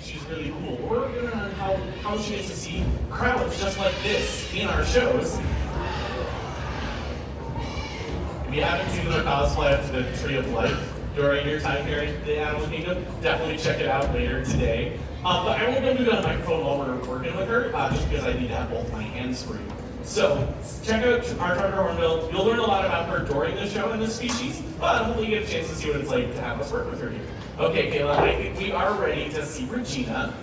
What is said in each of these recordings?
she's really cool. Or how she gets to see crowds just like this in our shows. If you haven't seen the cosplay of the Tree of Life during your time here in the Animal Kingdom, definitely check it out later today. But I won't be able to do it on microphone while we're working with her, just because I need to have both my hands free. So check out our Charter Hornbill. You'll learn a lot about her during the show and the species, but hopefully you get a chance to see what it's like to have us work with her here. Okay, Kayla, I think we are ready to see Regina.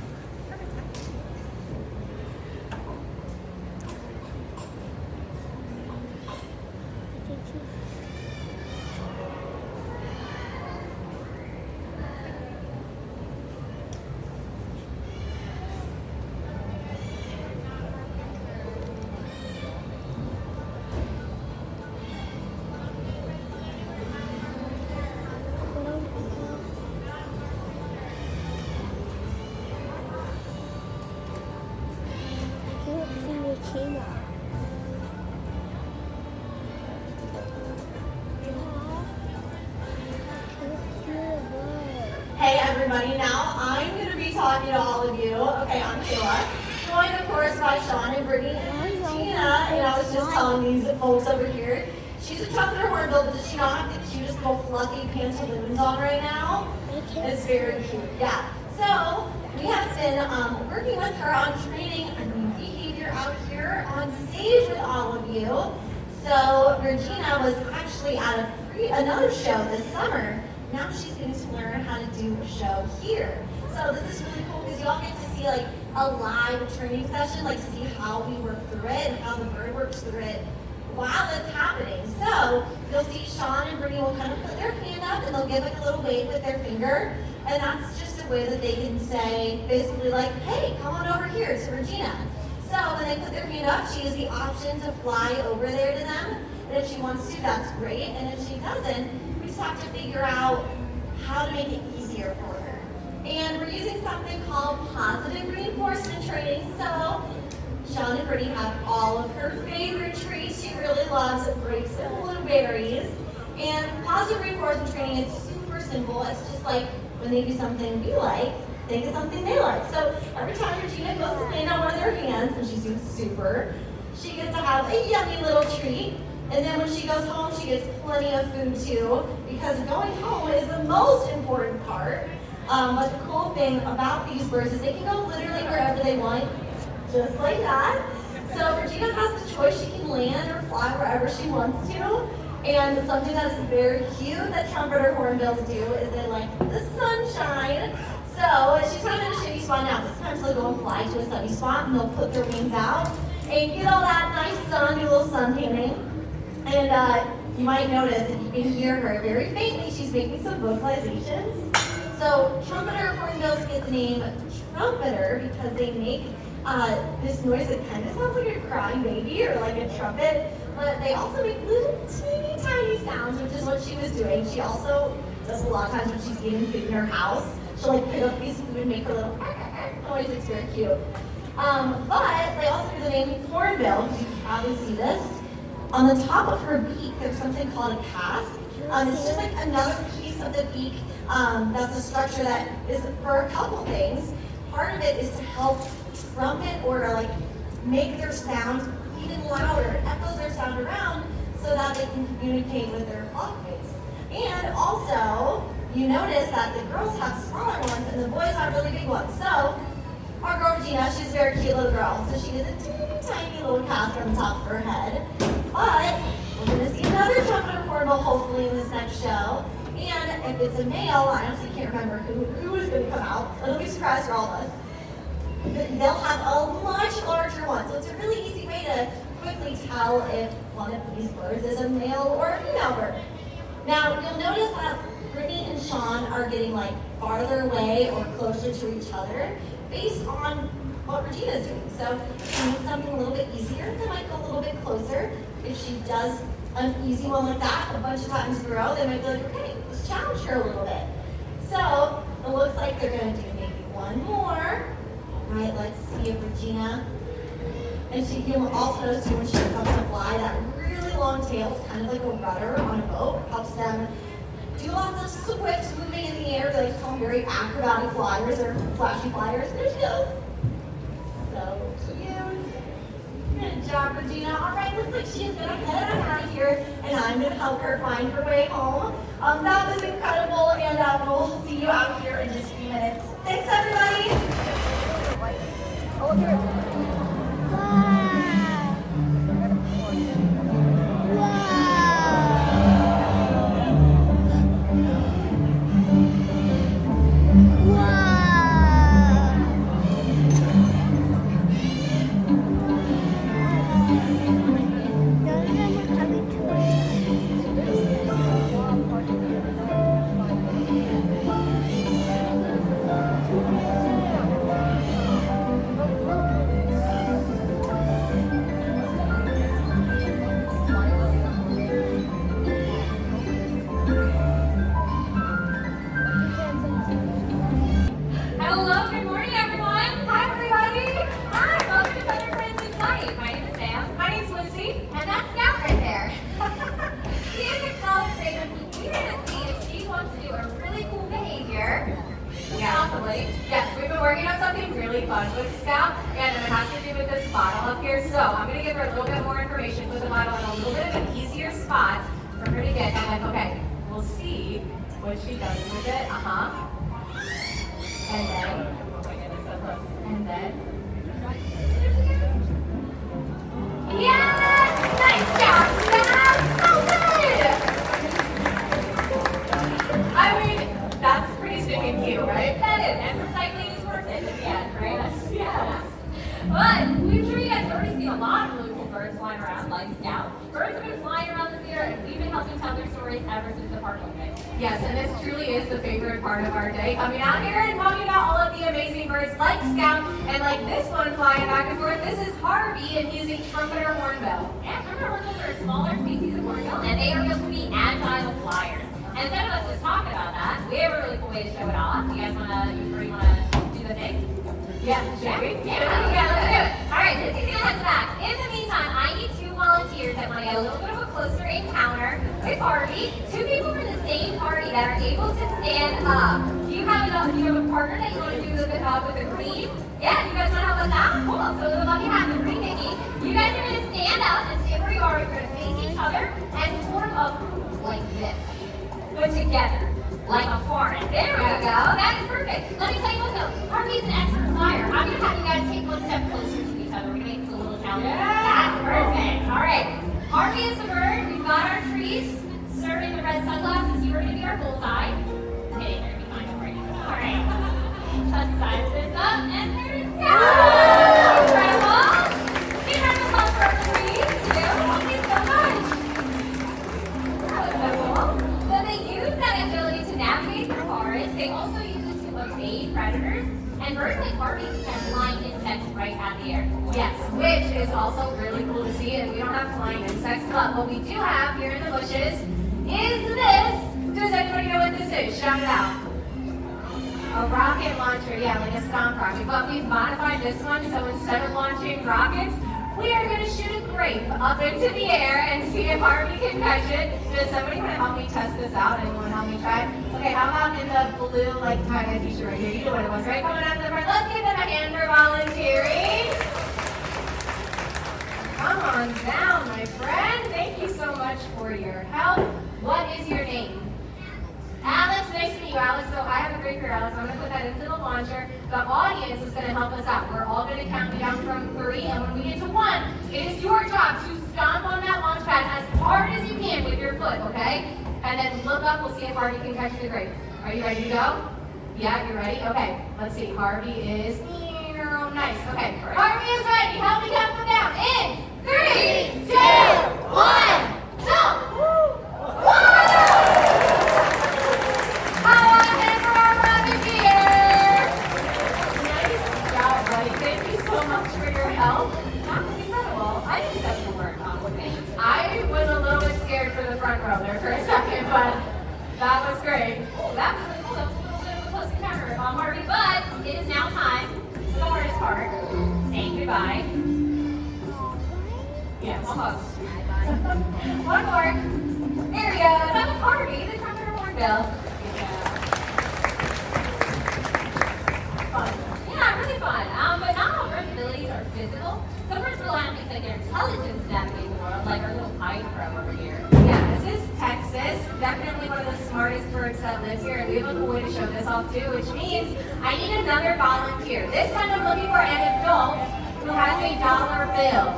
Hey everybody, now I'm going to be talking to all of you. Okay, I'm Kayla, joined of course by Sean and Brittany and Tina, and I was just telling these folks over here, she's a trumpeter hornbill, but does she not have the cutest little fluffy pantaloons on right now? It's very cute, yeah. So, we have been working with her on training a new behavior out here on stage with all of you. So, Regina was actually at another show this summer. Now she's getting to learn how to do a show here. So this is really cool because y'all get to see like a live training session, like see how we work through it and how the bird works through it while it's happening. So you'll see Sean and Brittany will kind of put their hand up and they'll give like a little wave with their finger. And that's just a way that they can say basically like, hey, come on over here to Regina. So when they put their hand up, she has the option to fly over there to them. And if she wants to, that's great. And if she doesn't, we just have to figure out how to make it easier for her. And we're using something called positive reinforcement training. So Sean and Brittany have all of her favorite treats. She really loves grapes and blueberries. And positive reinforcement training, it's super simple. It's just like when they do something we like, think of something they like. So every time Regina goes to land on one of their hands, and she's doing super, she gets to have a yummy little treat. And then when she goes home, she gets plenty of food too, because going home is the most important part. But the cool thing about these birds is they can go literally wherever they want, just like that. So Regina has the choice. She can land or fly wherever she wants to. And something that is very cute that trumpeter hornbills do is they like the sunshine. So she's kind of in a shady spot now. Sometimes they'll go and fly to a sunny spot and they'll put their wings out and get all that nice sun, do a little sun tanning. And you might notice, if you can hear her very faintly, she's making some vocalizations. So trumpeter hornbills get the name trumpeter because they make this noise that kind of sounds like a crying baby or like a trumpet, but they also make little teeny tiny sounds, which is what she was doing. She also does a lot of times when she's eating food in her house. She'll like pick up a piece of food and make her little noise. It's very cute. But they also get the name hornbill, because you can probably see this. On the top of her beak, there's something called a casque. It's just like another piece of the beak that's a structure that is for a couple things. Part of it is to help trumpet or to like make their sound even louder, echoes their sound around so that they can communicate with their flockmates. And also, you notice that the girls have smaller ones and the boys have really big ones. So our girl Regina, she's a very cute little girl. So she has a teeny tiny little casque on the top of her head. But we're going to see another trumpeter hornbill hopefully in this next show. And if it's a male, I honestly can't remember who is going to come out. It'll be a surprise for all of us. They'll have a much larger one. So it's a really easy way to quickly tell if one of these birds is a male or a female bird. Now, you'll notice that Brittany and Sean are getting like farther away or closer to each other based on what Regina's doing. So if she needs something a little bit easier, they might go a little bit closer. If she does an easy one like that a bunch of times in a row, they might be like, okay, let's challenge her a little bit. So it looks like they're gonna do maybe one more. All right, let's see if Regina, and you'll also notice too when she comes to fly, that really long tail is kind of like a rudder on a boat, helps them do lots of swift moving in the air. They like to call them very acrobatic flyers or flashy flyers. There she goes. So cute. Good job, Regina. All right, looks like she's gonna head on out of here, and I'm gonna help her find her way home. That was incredible, and we'll see you out here in just a few minutes. Thanks, everybody. Oh, here. Yes, we've been working on something really fun with Scout, and it has to do with this bottle up here. So I'm going to give her a little bit more information, put the bottle in a little bit of an easier spot for her to get, and then, okay, we'll see what she does with it. And then, and then, yes! Nice job, Scout! So good! I mean, that's pretty stinking cute, right? That is, and recycling is worth it in the end, right? Yes. But we've sure you guys have already seen a lot of really cool birds flying around, like Scout. Birds have been flying around the theater, and we've been helping tell their stories ever since the park opened. Yes, and this truly is the favorite part of our day, coming out here and talking about all of the amazing birds like Scout, and like this one flying back and forth. This is Harvey, and he's a trumpeter hornbill. Yeah, trumpeter hornbills are a smaller species of hornbill, and they are able to be agile flyers. And instead of us just talking about that, we have a really cool way to show it off. You guys wanna do the thing? Yeah, shall we? Yeah, let's do it. All right, let's take a head back. In the meantime, I need 2 volunteers that want to get a little bit of a closer encounter with Harvey. 2 people from the same party that are able to stand up. Do you have a partner that you want to do with the green? Yeah, you guys want to help us out? Cool. So the lucky hat, the green Mickey. You guys are going to stand up and stay where you are. You're going to face each other and form a group like this. Put together, like a forest. There we go. That is perfect. Let me tell you what though. Harvey's an expert flyer. I'm going to have you guys take 1 step closer to each other. We're going to make this a little challenge. That's perfect. All right. Harvey is the bird. We've got our trees. Serving the red sunglasses. You are going to be our bullseye. Okay, you're going to be fine. Don't worry. All right. Let's size this up. And there we go. Incredible. Give her a applause for our trees, too. Thank you so much. That was so cool. So they use that agility to navigate the forest. They also use it to evade predators. And birds like Harvey can fly insects right out of the air. Yes, which is also really cool to see. And we don't have flying insects, but what we do have here in the bushes is this. Does anybody know what this is? Shout it out. A rocket launcher, yeah, like a stomp rocket. But we've modified this one, so instead of launching rockets, we are going to shoot a grape up into the air and see if Harvey can catch it. Does somebody want to help me test this out? Anyone help me try? Okay, how about in the blue, like, tie-dye t-shirt right here? You know what it was, right? Coming out of the front. Let's give them a hand for volunteering. Come on down, my friend. Thank you so much for your help. What is your name? Alex, nice to meet you, Alex. So I have a great career, Alex. I'm going to put that into the launcher. The audience is going to help us out. We're all going to count down from 3, and when we get to 1, it is your job to stomp on that launch pad as hard as you can with your foot, okay? And then look up. We'll see if Harvey can catch the grape. Are you ready to go? Yeah, you're ready? Okay. Let's see. Harvey is... Nice. Okay. Harvey is ready. Help me count them down. In 3, 2, 1, jump! Help. That was incredible. I didn't think that would work, honestly. I was a little bit scared for the front row there for a second, but that was great. Oh, that was really cool. That was a little bit of a close encounter, Harvey. But it is now time for the hardest part, saying goodbye. Yes, almost. One more. There we go. That was Harvey, the trumpeter hornbill. like their intelligence to navigate the world, like our little pine crow over here. Yeah, this is Texas, definitely one of the smartest birds that lives here, and we have a cool way to show this off too, which means I need another volunteer. This time I'm looking for an adult who has a dollar bill.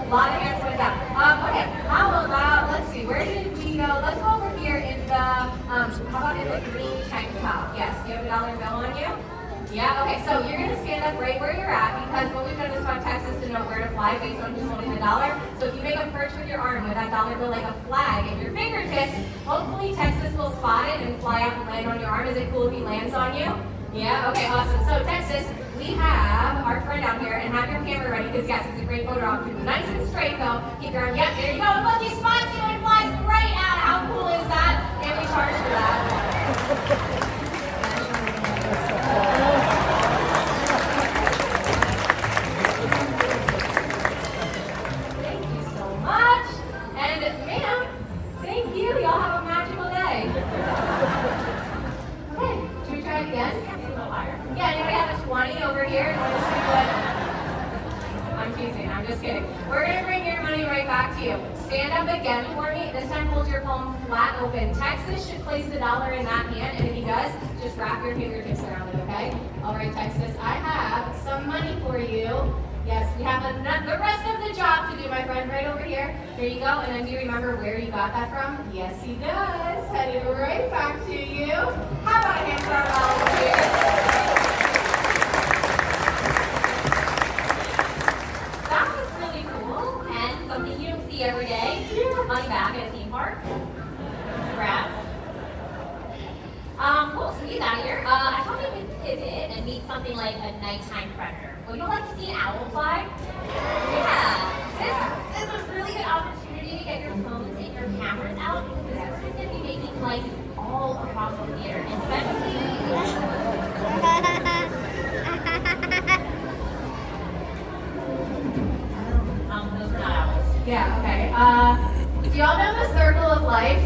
A lot of hands went down. Okay, how about, let's see, where did we go? Let's go over here in the, how about in the green tank top? Yes, do you have a dollar bill on you? Yeah, okay, so you're going to stand up right where you're at, because what we've done is taught Texas to know where to fly based on who's holding the dollar. So if you make a perch with your arm with that dollar bill like a flag at your fingertips, hopefully Texas will spot it and fly out and land on your arm. Is it cool if he lands on you? Yeah, okay, awesome. So Texas, we have our friend out here, and have your camera ready, because yes, it's a great photo op. Nice and straight though. Keep your arm, yep, there you go. Look, he spots you and flies right out. How cool is that? And we charge for that. Stand up again for me. This time hold your palm flat open. Texas should place the dollar in that hand, and if he does, just wrap your fingertips around it, okay? All right, Texas, I have some money for you. Yes, we have the rest of the job to do, my friend, right over here. There you go, and then do you remember where you got that from? Yes, he does. Headed right back to you. How about a hand for our volunteers? Every day, money back at a theme park. Congrats. Cool, so he's out here. I thought we could pivot and meet something like a nighttime predator. Would you like to see an owl fly? Yeah, this is a really good opportunity to get your phones and your cameras out, because this is going to be making flights all across the theater, especially. Those are not owls. Yeah, okay. Do y'all know the circle of life?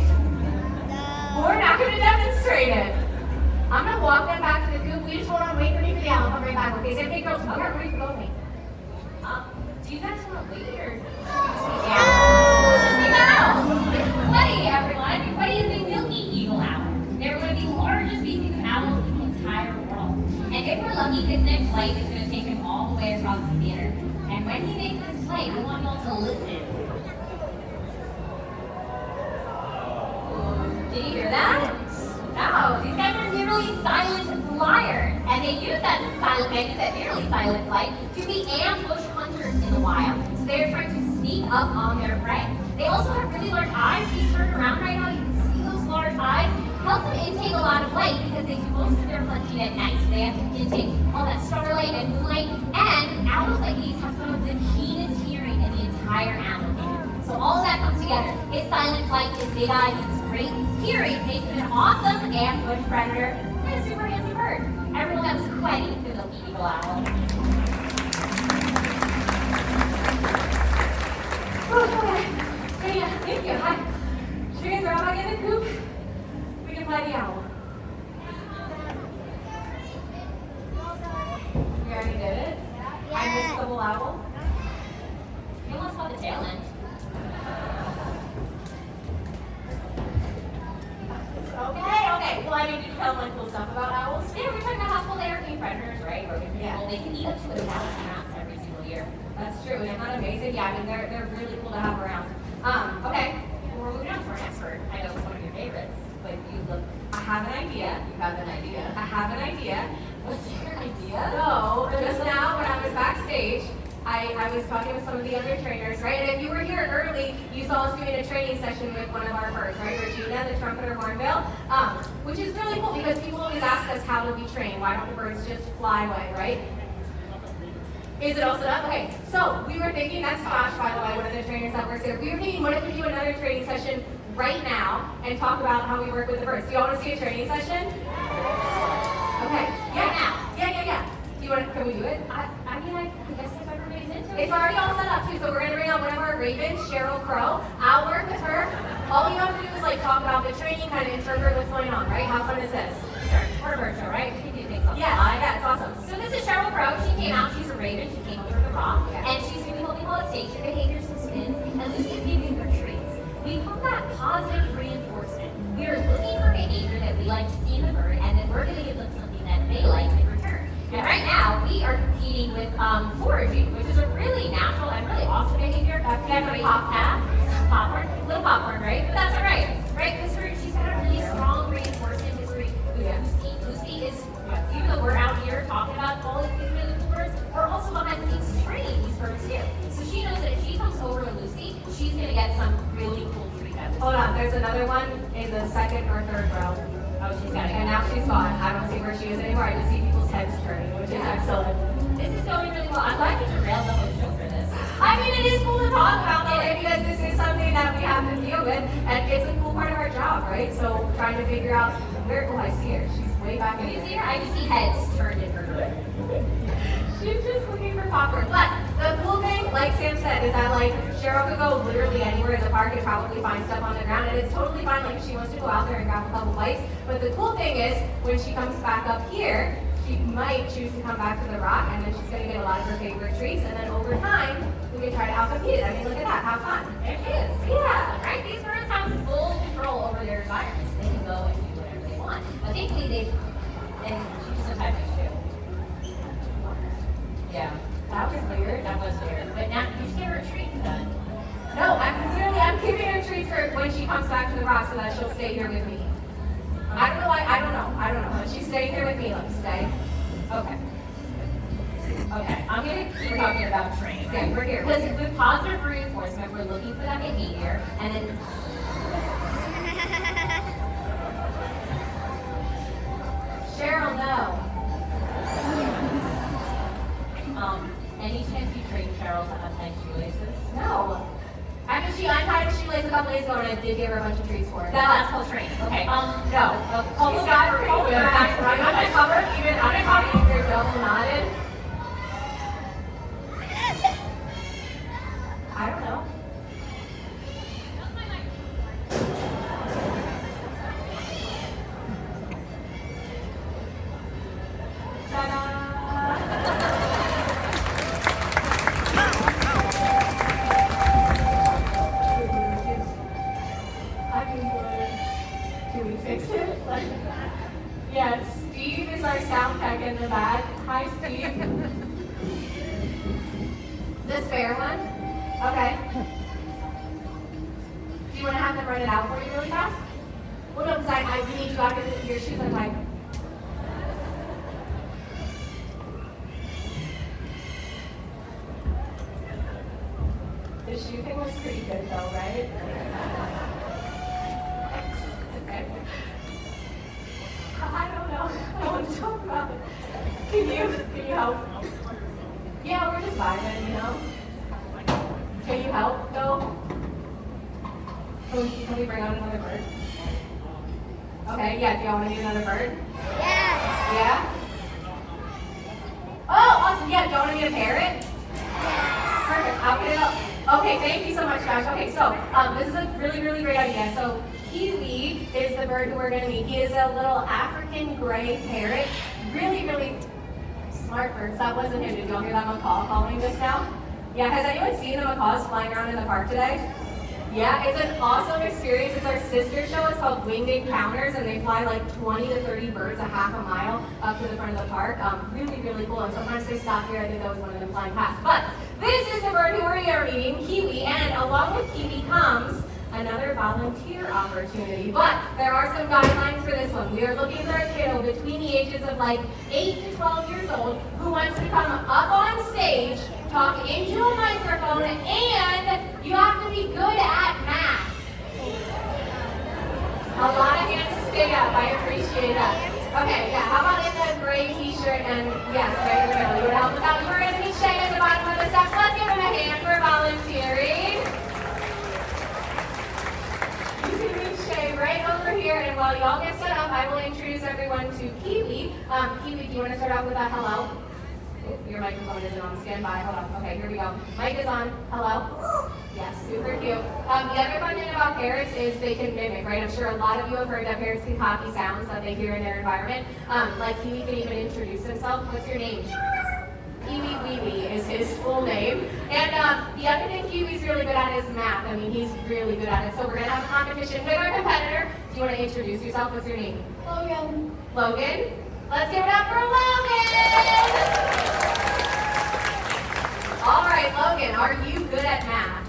No. We're not going to demonstrate it. I'm going to walk them back to the coop. We just hold on, wait for me for the owl. I'll come right back. Okay, so hey girls, where are you going? Do you guys want to wait or? Yeah. Just see the owl. It's funny, everyone. Everybody is a milky eagle owl. They're one of the largest species of owls in the entire world. And if we're lucky, his next flight is going to take him all the way across the theater. And when he makes this flight, we want y'all to listen. Did you hear that? No, these guys are nearly silent flyers. And they use that nearly silent flight to be ambush hunters in the wild. So they're trying to sneak up on their prey. They also have really large eyes. If you turn around right now, you can see those large eyes. Helps them intake a lot of light, because they do most of their hunting at night. So they have to intake all that starlight and moonlight. And owls like these have some of the keenest hearing in the entire animal kingdom. So all of that comes together. His silent flight, his big eyes, his great hearing makes him an awesome ambush predator and a super handsome bird. Everyone that was quite the milky eagle owl. Okay. Yeah, thank you. Hi. Should you guys are all back in the coop? We can fly the owl. We already did it. I missed the whole owl. You almost got the tail end. Okay. Well, I mean, you tell one cool stuff about owls. Yeah, we're talking about how cool they are being predators, right? Well, they can eat up to 1,000 rats every single year. That's true. Isn't that amazing? Yeah, I mean, they're really cool to have around. Okay. We're moving on to our next bird. I know it's one of your favorites. But you look. I have an idea. You have an idea. I have an idea. What's your idea? So, just now when I was backstage, I was talking with some of the other trainers, right? And if you were here early, you saw us doing a training session with one of our birds, right? Regina, the trumpeter hornbill, which is really cool, because people always ask us, how do we train? Why don't the birds just fly away, right? Is it all set up? Okay, so we were thinking, that's Josh, by the way, one of the trainers that works here. We were thinking, what if we do another training session right now and talk about how we work with the birds? Do you all want to see a training session? Okay, yeah. Do you want to, can we do it? I mean, I guess if everybody's into it. It's already all set up too, so we're gonna bring out one of our ravens, Cheryl Crow. I'll work with her. All you have to do is like talk about the training, kind of interpret what's going on, right? How fun is this? Sure. We're a bird show, right? We can do things on the fly. Yeah, it's awesome. So this is Cheryl Crow. She came out. She's a raven. She came over the rock, and she's doing what we call a station behavior, some spins, and Lucy's giving her treats. We call that positive reinforcement. We are looking for behavior that we like to see in the bird, and then we're going to give them something that they like in return. And right now, we are competing with foraging, which is a really natural and really awesome behavior. You guys are popcorn, little popcorn, right? But that's all right, right? Because she's got a really strong reinforcement history with Lucy. Lucy is, even though we're out here talking about all of these really cool birds, we're also behind the scenes training these birds too. So she knows that if she comes over to Lucy, she's going to get some really cool treat. Hold on, there's another one in the second or third row. Oh, she's got it. And now she's gone. I don't see where she is anymore. I just see people's heads turning, which is excellent. This is going really well. I'm glad you derailed the whole show for this. I mean, it is cool to talk about it because this is something that we have to deal with, and it's a cool part of our job, right? So trying to figure out where, oh, I see her. She's way back in there. You see her? I just see heads turned in her direction. She's just looking for popcorn. But the cool thing, like Sam said, is that like Cheryl could go literally anywhere in the park and probably find stuff on the ground, and it's totally fine. Like if she wants to go out there and grab a couple bites. But the cool thing is, when she comes back up here, she might choose to come back to the rock, and then she's going to get a lot of her favorite treats. And then over time, we can try to outcompete it. I mean, look at that. How fun. It is. Yeah. Right? These birds have full control over their environments. They can go and do whatever they want. But thankfully, and she sometimes too. Yeah. That was weird. That was weird. But now, you see her treat done. No, I'm giving her treats for when she comes back to the rock so that she'll stay here with me. I don't know why, I don't know. But she's staying here with me. Let's stay. Okay. Okay, I'm going to keep talking about training. Okay, we're here. Because with positive reinforcement, we're looking for that behavior, and then... Cheryl, no. Any chance you train Cheryl to untie shoelaces? No. After she untied her shoelace a couple days ago, and I did give her a bunch of treats for it. That's called training. Okay. No. Almost got her undercover, even undercover, you're double knotted. I don't know. Yes, Steve is our sound tech in the back. Hi, Steve. This fair one? Okay. Do you want to have them run it out for you really fast? Well, no, because I need you after your shoes are like. The shoe thing was pretty good though, right? Okay. I don't know. I want to talk about it. Can you help? Yeah, we're just vibing, you know? Can you help, though? Can we bring out another bird? Okay, yeah, do y'all want to do another bird? Yes. Yeah? Oh, awesome, yeah, do y'all want to be a parrot? Yes. Perfect, I'll put it up. Okay, thank you so much, Josh. Okay, so this is a really, really great idea. So Kiwi is the bird who we're going to meet. He is a little African gray parrot. Really, really smart birds. That wasn't him. Did y'all hear that macaw calling just now? Yeah, has anyone seen the macaws flying around in the park today? Yeah, it's an awesome experience. It's our sister show. It's called Winged Encounters, and they fly like 20 to 30 birds a half a mile up to the front of the park. Really, really cool. And sometimes they stop here. I think that was one of them flying past. But this is the bird who we are meeting, Kiwi, and along with Kiwi comes another volunteer opportunity. But there are some guidelines for this one. We are looking for a kiddo between the ages of like 8 to 12 years old who wants to come up on stage, talk into a microphone, and you have to be good at math. A lot of hands stay up. I appreciate that. Okay, yeah, how about in the gray t-shirt and yes, there you go. You would help us out. We're going to meet Shay at the bottom of the steps. Let's give him a hand for volunteering. You can meet Shay right over here, and while y'all get set up, I will introduce everyone to Kiwi. Kiwi, do you want to start off with a hello? Oops, your microphone isn't on standby. Hold on. Okay, here we go. Mic is on. Hello? Yes, super cute. The other fun thing about parrots is they can mimic, right? I'm sure a lot of you have heard that parrots can copy sounds that they hear in their environment. Like Kiwi can even introduce himself. What's your name? Kiwi Weeby is his full name. And the other thing Kiwi's really good at is math. I mean, he's really good at it. So we're going to have a competition with our competitor. Do you want to introduce yourself? What's your name? Logan. Logan? Let's give it up for Logan! All right, Logan, are you good at math?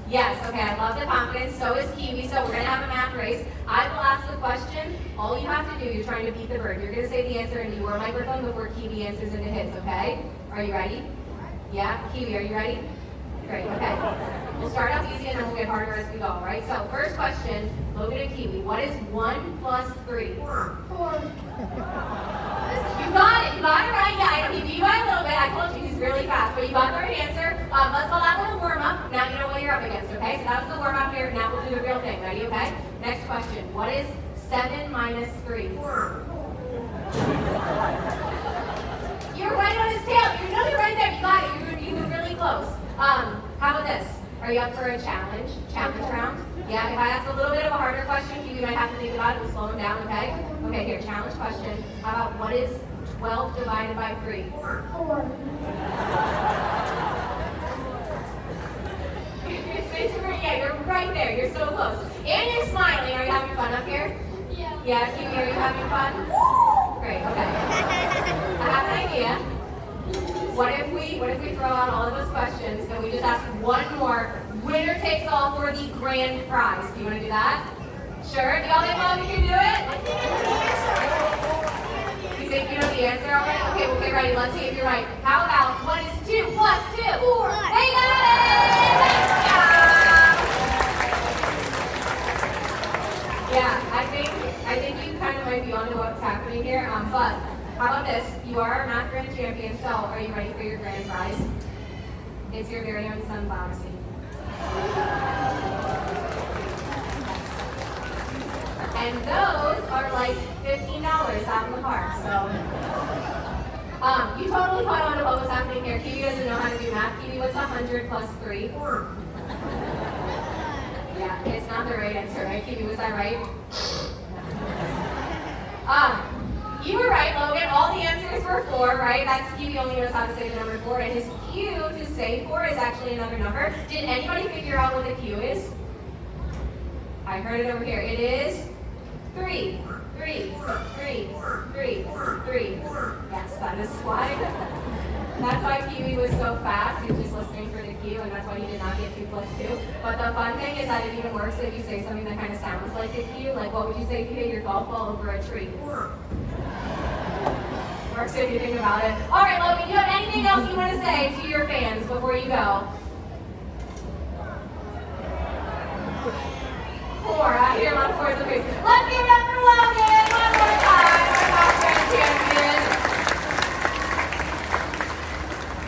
Yes, okay, I love the confidence. So is Kiwi, so we're going to have a math race. I will ask the question. All you have to do, you're trying to beat the bird. You're going to say the answer into your microphone before Kiwi answers into his, okay? Are you ready? Yeah? Kiwi, are you ready? Great, okay. We'll start off easy and then we'll get harder as we go, all right? So first question, Logan and Kiwi, what is 1 plus 3? 4. You got it right. Yeah, I beat you by a little bit. I told you he's really fast, but you got the right answer. Let's call that one a warm-up. Now you know what you're up against, okay? So that was the warm-up here. Now we'll do the real thing. Ready, okay? Next question, what is 7 minus 3? You're right on his tail. You're right there. You got it. You were really close. How about this? Are you up for a challenge? Challenge round? Yeah, if I ask a little bit of a harder question, you might have to think about it. We'll slow him down, okay? Okay, here, challenge question. How about what is 12 divided by 3? 4. Yeah, you're right there. You're so close. And you're smiling. Are you having fun up here? Yeah. Yeah, Kiwi, are you having fun? Great, okay. I have an idea. What if we throw out all of those questions and we just ask one more, winner takes all for the grand prize? Do you want to do that? Sure? Do y'all think Logan can do it? You think you know the answer already? Okay, ready. Let's see if you're right. How about what is 2 plus 2? 4. They got it! Nice job! Yeah, I think you kind of might be onto what's happening here. But how about this? You are our math grand champion, so are you ready for your grand prize? It's your very own sunflower seed. And those are like $15 out in the park, so. You totally caught on to what was happening here. Kiwi doesn't know how to do math. Kiwi, what's 100 plus 3? Yeah, it's not the right answer, right? Kiwi, was that right? You were right, Logan. All the answers were 4, right? That's Kiwi only knows how to say the number 4, and his cue to say 4 is actually another number. Did anybody figure out what the cue is? I heard it over here. It is 3. 3. 3. 3. 3. Yes, that is why. That's why Kiwi was so fast. He was just listening for the cue, and that's why he did not get 2 plus 2. But the fun thing is that it even works if you say something that kind of sounds like a cue. Like, what would you say if you hit your golf ball over a tree? Works if you think about it. All right, Logan, do you have anything else you want to say to your fans before you go? 4. I hear a lot of 4s and 3s. Let's give it up for Logan one more time. Our top grand champion.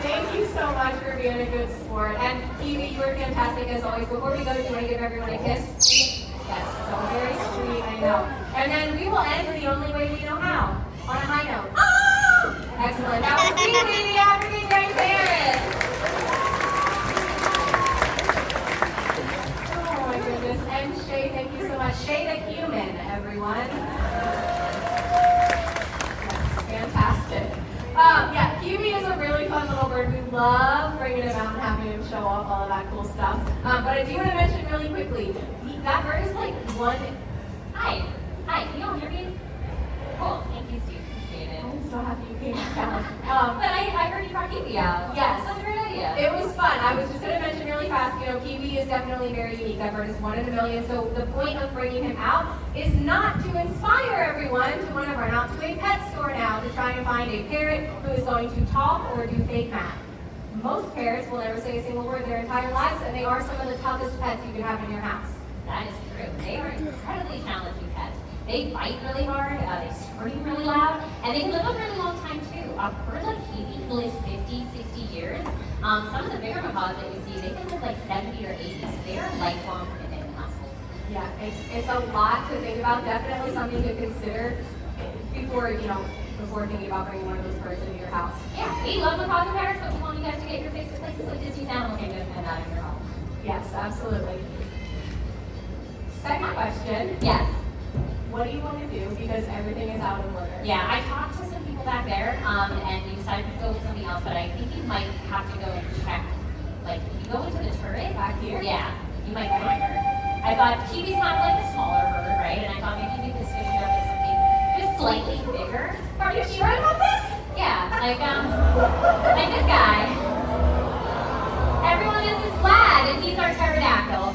Thank you so much for being a good sport. And Kiwi, you were fantastic as always. Before we go, do you want to give everyone a kiss? Yes, so very sweet, I know. And then we will end the only way we know how, on a high note. Excellent. That was Kiwi, the African Great Parrot. Oh my goodness. And Shay, thank you so much. Shay the human, everyone. That's fantastic. Yeah, Kiwi is a really fun little bird. We love bringing him out and having him show off all of that cool stuff. But I do want to mention really quickly, that bird is like one. Hi, can you all hear me? Cool, thank you, Steve. Appreciate it. I'm so happy you came down. But I heard you brought Kiwi out. Yes. That's a great idea. It was fun. I was just going to mention really fast, Kiwi is definitely very unique. That bird is 1 in a million. So the point of bringing him out is not to inspire everyone to want to run out to a pet store now to try and find a parrot who is going to talk or do fake math. Most parrots will never say a single word their entire lives, and they are some of the toughest pets you can have in your house. That is true. They are incredibly challenging pets. They bite really hard, they scream really loud, and they can live a really long time too. A bird like Kiwi can live 50, 60 years. Some of the bigger macaws that you see, they can live like 70 or 80, so they are lifelong committed in household. Yeah, it's a lot to think about. Definitely something to consider before, before thinking about bringing one of those birds into your house? Yeah, we love macaws and parrots, but we want you guys to get your face to places like Disney's Animal Kingdom and not in your home. Yes, absolutely. Second question. Yes. What do you want to do because everything is out of order? Yeah, I talked to some people back there, and we decided to go with something else, but I think you might have to go and check. Like, if you go into the turret Back here? yeah, you might find her. I thought Kiwi's kind of like the smaller bird, right? And I thought maybe we could switch it up to something just slightly bigger. Are you sure about this? Yeah, like this guy. Everyone is this Vlad, and he's our pterodactyl.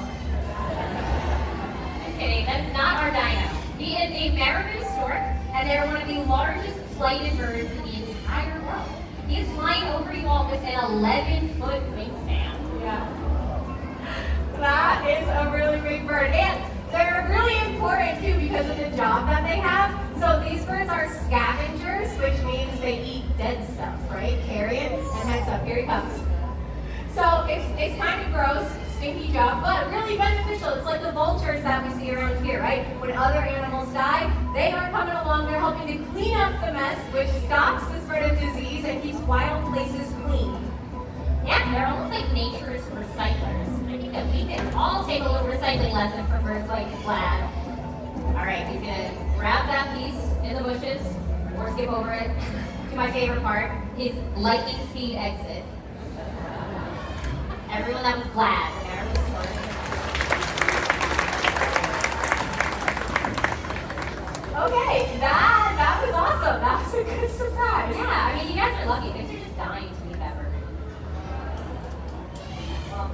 Just kidding, that's not our dino. He is a marabou stork, and they're one of the largest flighted birds in the entire world. He's flying over you all with an 11-foot wingspan. Yeah. That is a really big bird. And they're really important too because of the job that they have. So these birds are scavengers, which means they eat dead stuff, right? Carry it and heads up. Here he comes. So it's kind of gross, stinky job, but really beneficial. It's like the vultures that we see around here, right? When other animals die, they are coming along. They're helping to clean up the mess, which stops the spread of disease and keeps wild places clean. Yeah, they're almost like nature's recyclers. I think that we can all take a little recycling lesson from birds like Vlad. All right, he's gonna grab that piece in the bushes or skip over it to my favorite part, his lightning speed exit. Everyone, that was Vlad. Okay, that was awesome. That was a good surprise. Yeah, I mean, you guys are lucky. They're just dying to meet that bird. Well,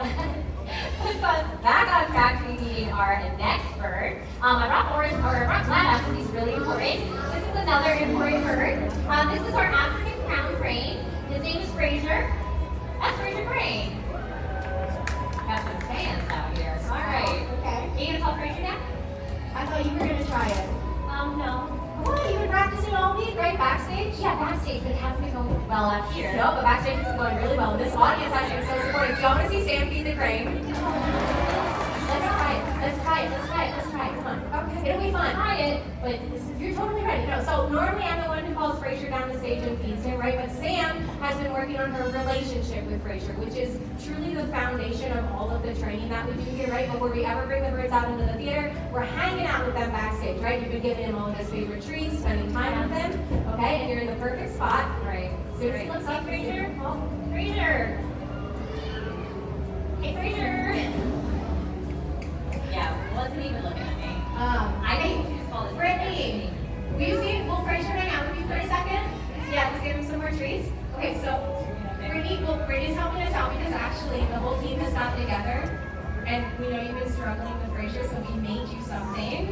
back on track to meeting our next bird. I brought Vlad up because he's really important. This is another important bird. This is our African crown crane. His name is Fraser. That's Fraser Crane. Got some fans out here. All right. Okay. Are you gonna call Fraser now? I thought you were going to try it. No. What? You've been practicing all week, right? Backstage? Yeah, backstage, but it hasn't been going well out here. No, but backstage is going really well. This audience has been so supportive. Do y'all want to see Sam feed the crane? Let's try it. Let's try it. Let's try it. Let's try it. Come on. Okay. It'll be fun. Try it, but You're totally ready. No, so normally I'm the one who calls Fraser down the stage and feeds him, right? But Sam has been working on her relationship with Fraser, which is truly the foundation of all of the training that we do here, right? Before we ever bring the birds out into the theater, we're hanging out with them backstage, right? You've been giving him all of his favorite treats, spending time with them, okay? And you're in the perfect spot. right. Soon as he looks up, Fraser. oh, Fraser. Hey, Fraser. Yeah, wasn't even looking at me. I think you just called it. Brittany, will you see? Will Fraser hang out with you for a second? Yeah, let's give him some more treats. Okay, so Brittany's helping us out because actually the whole team has gotten together, and we know you've been struggling with Fraser, so we made you something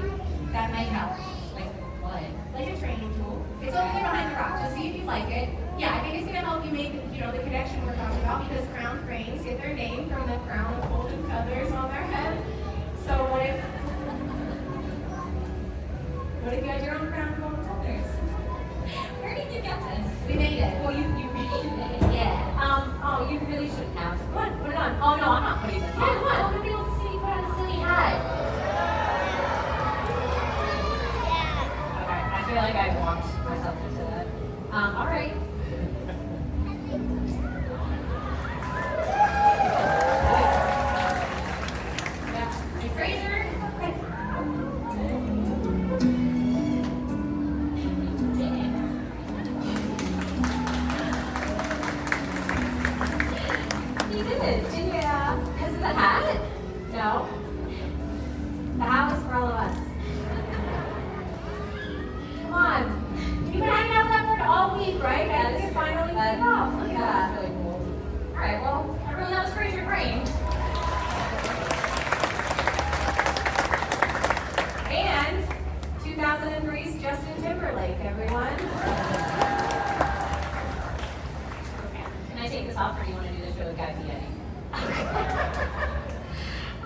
that might help. Like what? Like a training tool. It's over there behind the rock. Just see if you like it. Yeah, I think it's gonna help you make the connection we're talking about because crown cranes get their name from the crown of golden feathers on their head. So what if you had your own crown of golden feathers? Where did you get this? We made it. Well, you made it. Yeah. Oh, you really shouldn't have. Come on, put it on. Oh no, I'm not putting this on. Yeah, come on. Nobody wants to see you put on a silly hat. Okay, I feel like I walked myself into that. All right. Yeah. Hey, Fraser. You did it. Yeah. Because of the hat? No. The hat was for all of us. Come on. You've been hanging out with that bird all week, right? I think it finally paid off. Look at that. That's really cool. All right, well, everyone knows Fraser Crane. And 2003's Justin Timberlake, everyone. Can I take this off, or do you want to do the show with Guy Fieri?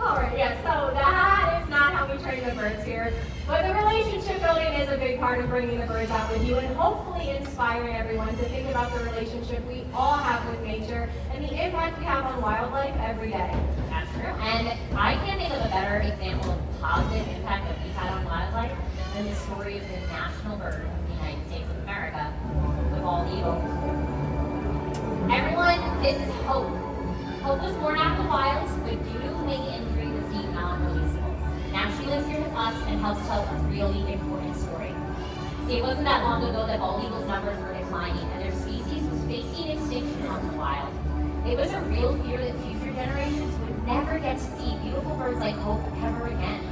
All right, yeah, so that is not how we train the birds here, but the relationship building is a big part of bringing the birds out with you and hopefully inspiring everyone to think about the relationship we all have with nature and the impact we have on wildlife every day. That's true. And I can't think of a better example of positive impact that we've had on wildlife than and the story of the national bird of the United States of America, the bald eagle. Everyone, this is Hope. Hope was born out in the wild, but due to a leg injury was deemed non-releasable. Now she lives here with us and helps tell a really important story. See, it wasn't that long ago that bald eagles' numbers were declining and their species was facing extinction out in the wild. It was a real fear that future generations would never get to see beautiful birds like Hope ever again.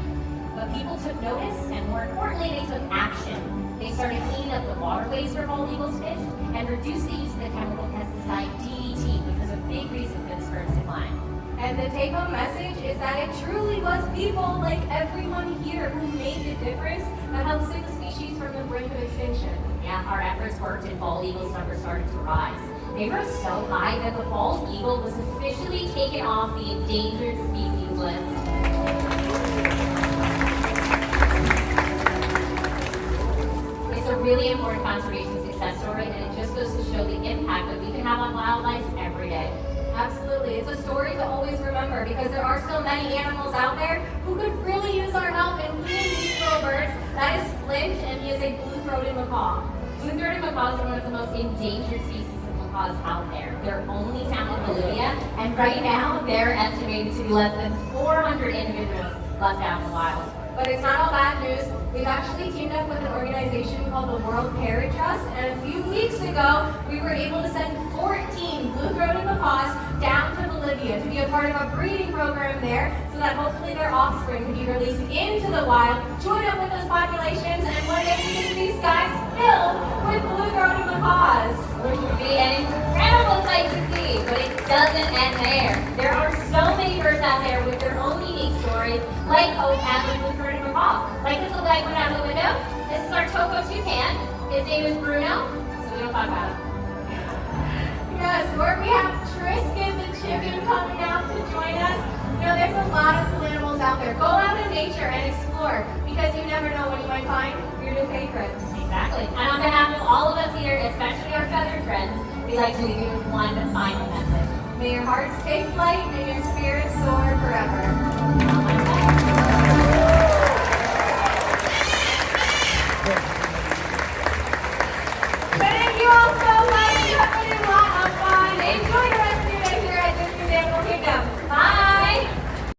But people took notice, and more importantly, they took action. They started cleaning up the waterways where bald eagles fish and reduced the use of the chemical pesticide DDT, which was a big reason for this bird's decline. And the take-home message is that it truly was people like everyone here who made the difference that helped save the species from the brink of extinction. Yeah, our efforts worked and bald eagles' numbers started to rise. They rose so high that the bald eagle was officially taken off the endangered species list. It's a really important conservation success story, and it just goes to show the impact that we can have on wildlife every day. Absolutely. It's a story to always remember because there are so many animals out there who could really use our help, including these little birds. That is Flint, and he is a blue-throated macaw. Blue-throated macaws are one of the most endangered species of macaws out there. They're only found in Bolivia, and right now they're estimated to be less than 400 individuals left out in the wild. But it's not all bad news. We've actually teamed up with an organization called the World Parrot Trust, and a few weeks ago, we were able to send 14 blue-throated macaws down to Bolivia to be a part of a breeding program there, so that hopefully their offspring could be released into the wild, join up with those populations, and one day we can see skies filled with blue-throated macaws. Which would be an incredible sight to see, but it doesn't end there. There are so many birds out there with their own unique stories, like Hope and the blue-throated macaw. Like this little guy went out the window. This is our Toco toucan. His name is Bruno, so we don't talk about him. Yes, or we have Tristan the chicken coming out to join us. You know, there's a lot of cool animals out there. Go out in nature and explore, because you never know what you might find your new favorite. Exactly. And on behalf of all of us here, especially our feathered friends, we'd like to leave you with one final message. May your hearts take flight and your spirits soar forever.